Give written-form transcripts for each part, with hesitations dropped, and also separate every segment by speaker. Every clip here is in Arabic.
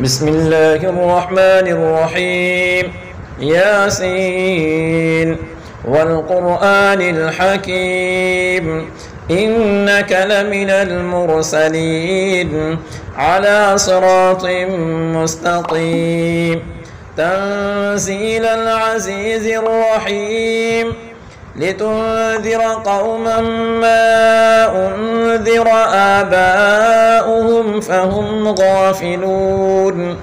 Speaker 1: بسم الله الرحمن الرحيم. ياسين والقرآن الحكيم إنك لمن المرسلين على صراط مستقيم تنزيل العزيز الرحيم لتنذر قوما ما أنذر آباؤهم فهم غافلون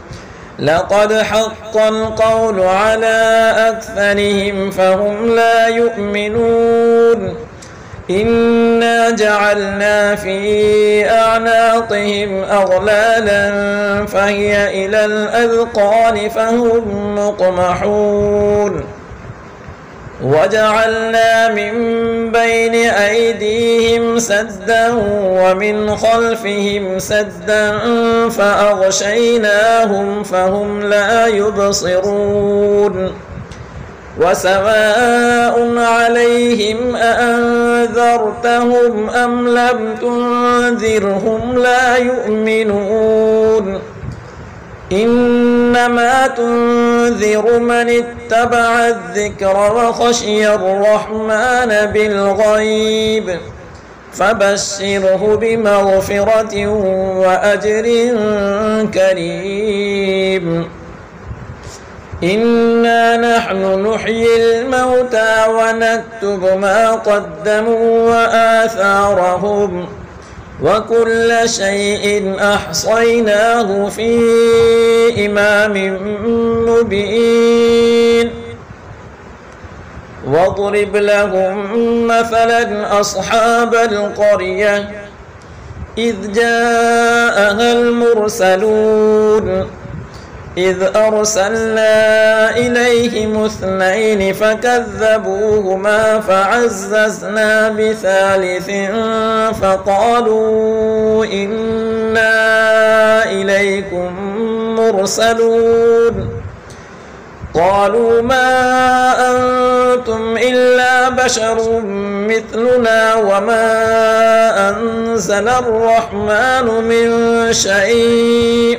Speaker 1: لقد حق القول على أكثرهم فهم لا يؤمنون إنا جعلنا في أعناقهم أغلالا فهي إلى الأذقان فهم مقمحون وجعلنا من بين أيديهم سدا ومن خلفهم سدا فأغشيناهم فهم لا يبصرون وسواء عليهم أأنذرتهم أم لم تنذرهم لا يؤمنون إنما تنذر من اتبع الذكر وخشي الرحمن بالغيب فبشره بمغفرة وأجر كريم إنا نحن نحيي الموتى ونكتب ما قدموا وآثارهم وكل شيء أحصيناه في إمام مبين واضرب لهم مثلا أصحاب القرية إذ جاءها المرسلون إذ أرسلنا إليهم اثنين فكذبوهما فعززنا بثالث فقالوا إنا إليكم مرسلون قالوا ما أنتم إلا بشر مثلنا وما أنزل الرحمن من شيء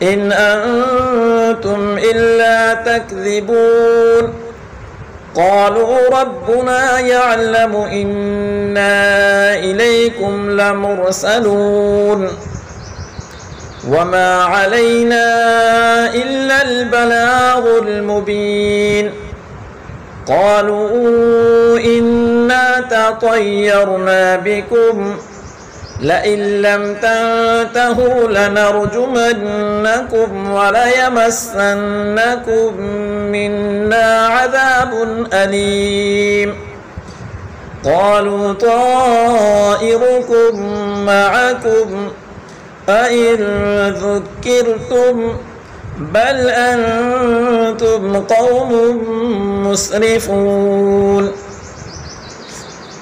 Speaker 1: إن أنتم إلا تكذبون قالوا ربنا يعلم إنا إليكم لمرسلون وما علينا إلا البلاغ المبين قالوا إنا تطيرنا بكم لئن لم تنتهوا لنرجمنكم وليمسنكم منا عذاب أليم قالوا طائركم معكم أئن ذكرتم بل أنتم قوم مسرفون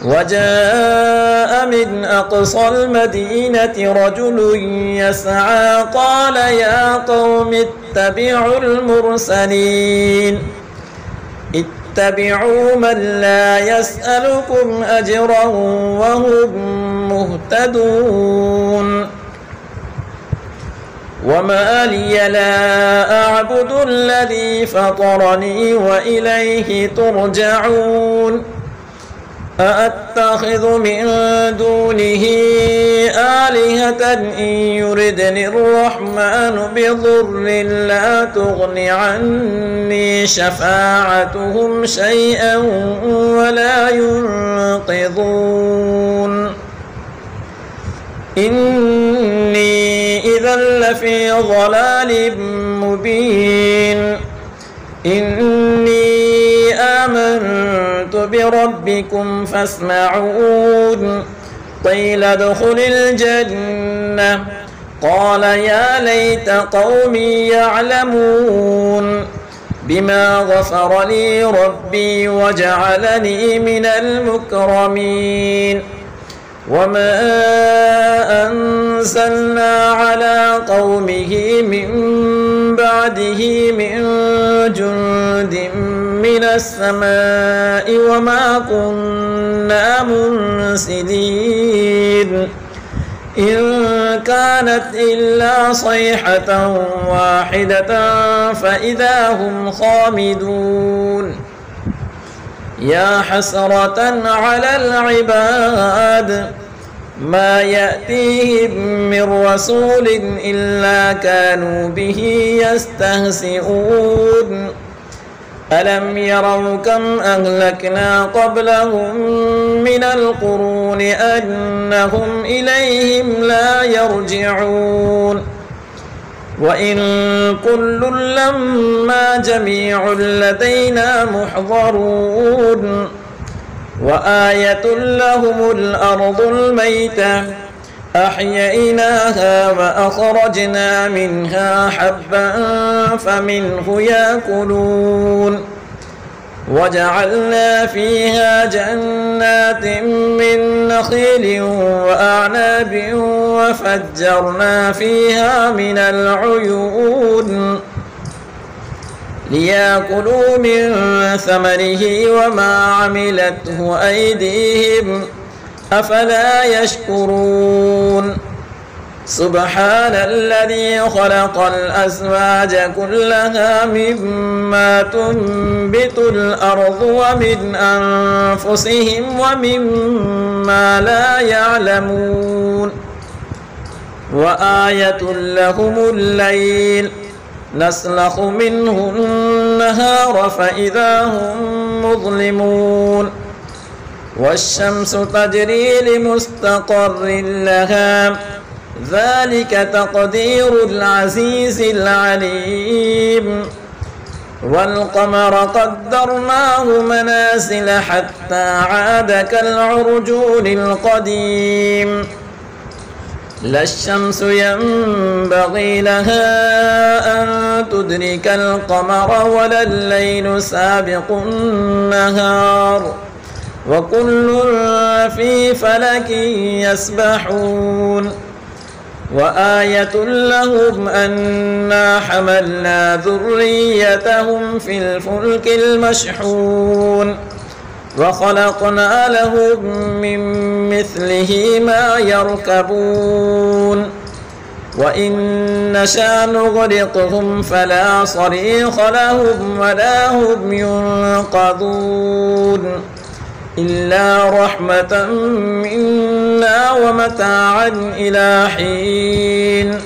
Speaker 1: وجاء من أقصى المدينة رجل يسعى قال يا قوم اتبعوا المرسلين اتبعوا من لا يسألكم أجرا وهم مهتدون وما لي لا أعبد الذي فطرني وإليه ترجعون أأتخذ من دونه آلهة إن يردني الرحمن بضر لا تغن عني شفاعتهم شيئا ولا ينقذون إني إذا لفي ضلال مبين إني آمنت بربكم فاسمعون قيل ادخل الجنة قال يا ليت قومي يعلمون بما غفر لي ربي وجعلني من المكرمين وما أنزلنا على قومه من بعده من جند من السماء وما كنا منزلين إن كانت إلا صيحة واحدة فإذا هم خامدون يا حسرة على العباد ما يأتيهم من رسول إلا كانوا به يستهزئون ألم يروا كم أهلكنا قبلهم من القرون أنهم إليهم لا يرجعون وإن كل لما جميع لدينا محضرون وآية لهم الأرض الميتة أحييناها وأخرجنا منها حبا فمنه يأكلون وجعلنا فيها جنات من نخيل وأعناب وفجرنا فيها من العيون ليأكلوا من ثمره وما عملته أيديهم أفلا يشكرون سبحان الذي خلق الأزواج كلها مما تنبت الأرض ومن أنفسهم ومما لا يعلمون وآية لهم الليل نسلخ منه النهار فإذا هم مظلمون والشمس تجري لمستقر لها ذلك تقدير العزيز العليم والقمر قدرناه منازل حتى عاد كالعرجون القديم لا الشمس ينبغي لها أن تدرك القمر ولا الليل سابق النهار وكل في فلك يسبحون وآية لهم أنا حملنا ذريتهم في الفلك المشحون وخلقنا لهم من مثله ما يركبون وإن نشأ نغرقهم فلا صريخ لهم ولا هم ينقذون إلا رحمة منا ومتاعا إلى حين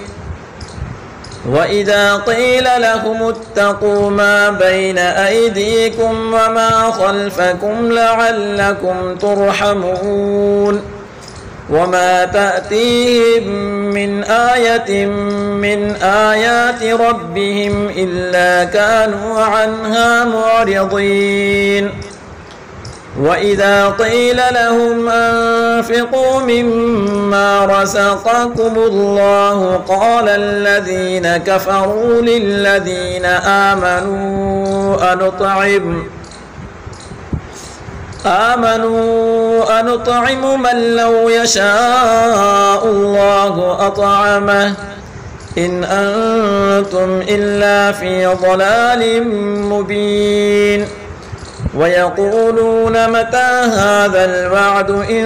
Speaker 1: وإذا قيل لهم اتقوا ما بين أيديكم وما خلفكم لعلكم ترحمون وما تأتيهم من آية من آيات ربهم إلا كانوا عنها معرضين وإذا قيل لهم أنفقوا مما رزقكم الله قال الذين كفروا للذين آمنوا أنطعم من لو يشاء الله أطعمه إن أنتم إلا في ضلال مبين ويقولون متى هذا الوعد إن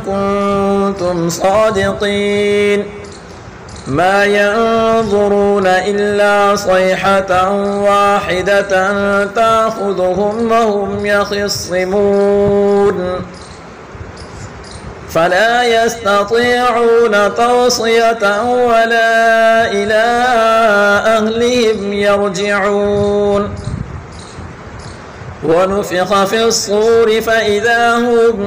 Speaker 1: كنتم صادقين ما ينظرون إلا صيحة واحدة تأخذهم وهم يخصمون فلا يستطيعون توصية ولا إلى أهلهم يرجعون ونفخ في الصور فإذا هم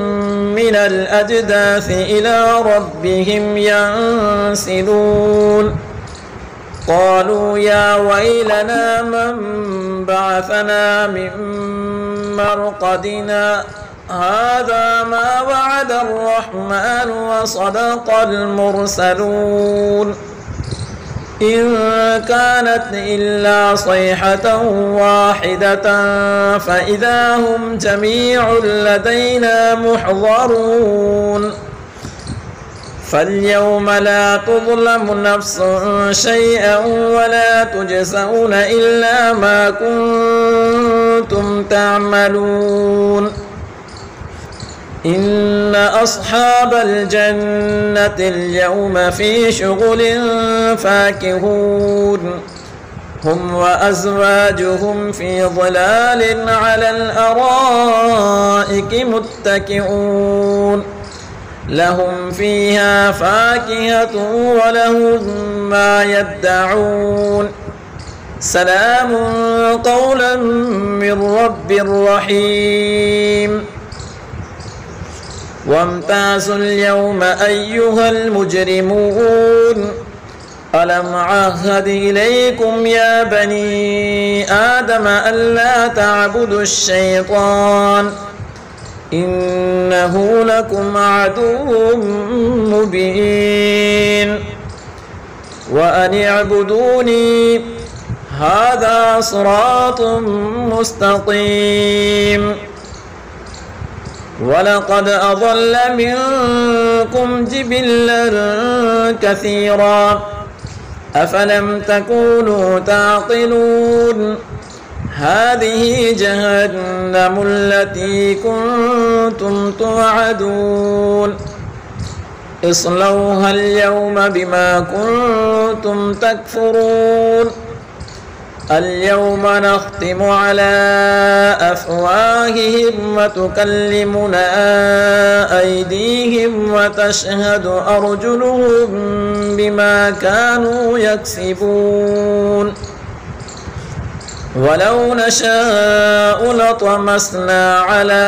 Speaker 1: من الأجداث إلى ربهم ينسلون قالوا يا ويلنا من بعثنا من مرقدنا هذا ما وعد الرحمن وصدق المرسلون إن كانت إلا صيحة واحدة فإذا هم جميع لدينا محضرون فاليوم لا تظلم نفس شيئا ولا تجزون إلا ما كنتم تعملون إن أصحاب الجنة اليوم في شغل فاكهون هم وأزواجهم في ظلال على الأرائك متكئون لهم فيها فاكهة ولهم ما يدعون سلام قولا من رب رحيم وامتازوا اليوم أيها المجرمون ألم عهد إليكم يا بني آدم ألا تعبدوا الشيطان إنه لكم عدو مبين وأن اعبدوني هذا صراط مستقيم ولقد أضل منكم جبلا كثيرا أفلم تكونوا تعقلون هذه جهنم التي كنتم توعدون اصلوها اليوم بما كنتم تكفرون اليوم نختم على أفواههم وتكلمنا أيديهم وتشهد أرجلهم بما كانوا يكسبون ولو نشاء لطمسنا على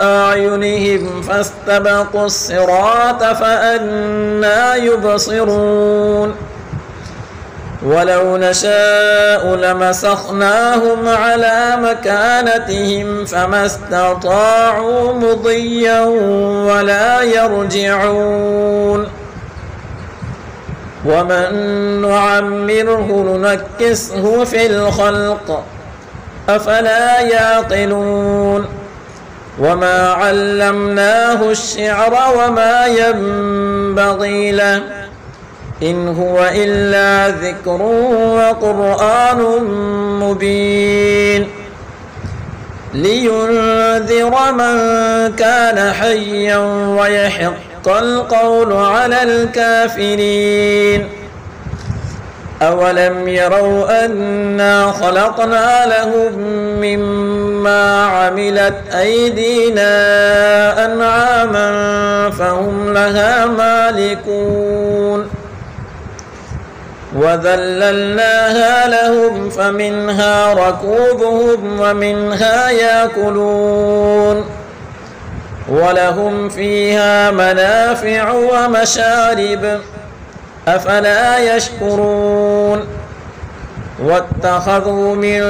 Speaker 1: أعينهم فاستبقوا الصراط فأنى يبصرون ولو نشاء لمسخناهم على مكانتهم فما استطاعوا مضيا ولا يرجعون ومن نعمره ننكسه في الخلق أفلا يعقلون وما علمناه الشعر وما ينبغي له إن هو إلا ذكر وقرآن مبين لينذر من كان حيا ويحق القول على الكافرين أولم يروا أنا خلقنا لهم مما عملت أيدينا أنعاما فهم لها مالكون وذللناها لهم فمنها ركوبهم ومنها يأكلون ولهم فيها منافع ومشارب أفلا يشكرون واتخذوا من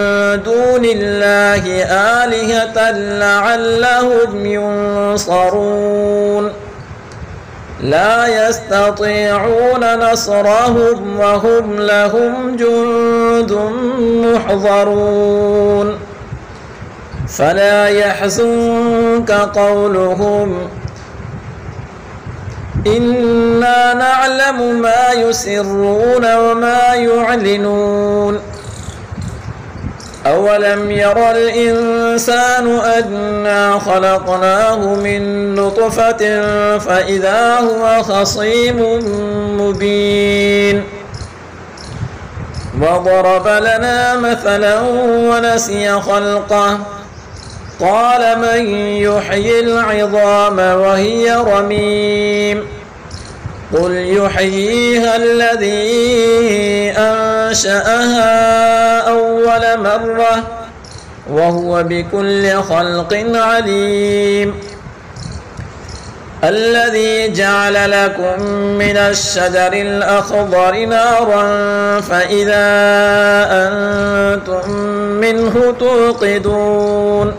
Speaker 1: دون الله آلهة لعلهم ينصرون لا يستطيعون نصرهم وهم لهم جند محضرون فلا يحزنك قولهم إنا نعلم ما يسرون وما يعلنون أولم ير الإنسان أنا خلقناه من نطفة فإذا هو خصيم مبين وضرب لنا مثلا ونسي خلقه قال من يحيي العظام وهي رميم قل يحييها الذي أنشأها أول مرة وهو بكل خلق عليم الذي جعل لكم من الشجر الأخضر نارا فإذا أنتم منه توقدون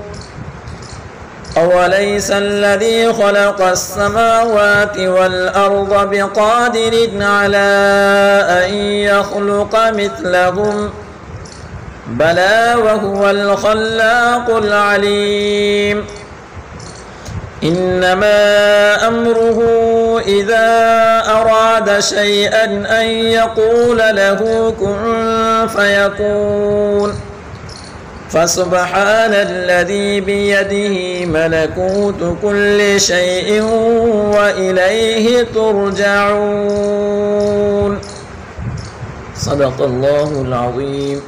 Speaker 1: أوليس الذي خلق السماوات والأرض بقادر على أن يخلق مثلهم بلى وهو الخلاق العليم إنما أمره إذا أراد شيئا أن يقول له كن فيكون فسبحان الذي بيده ملكوت كل شيء وإليه ترجعون. صدق الله العظيم.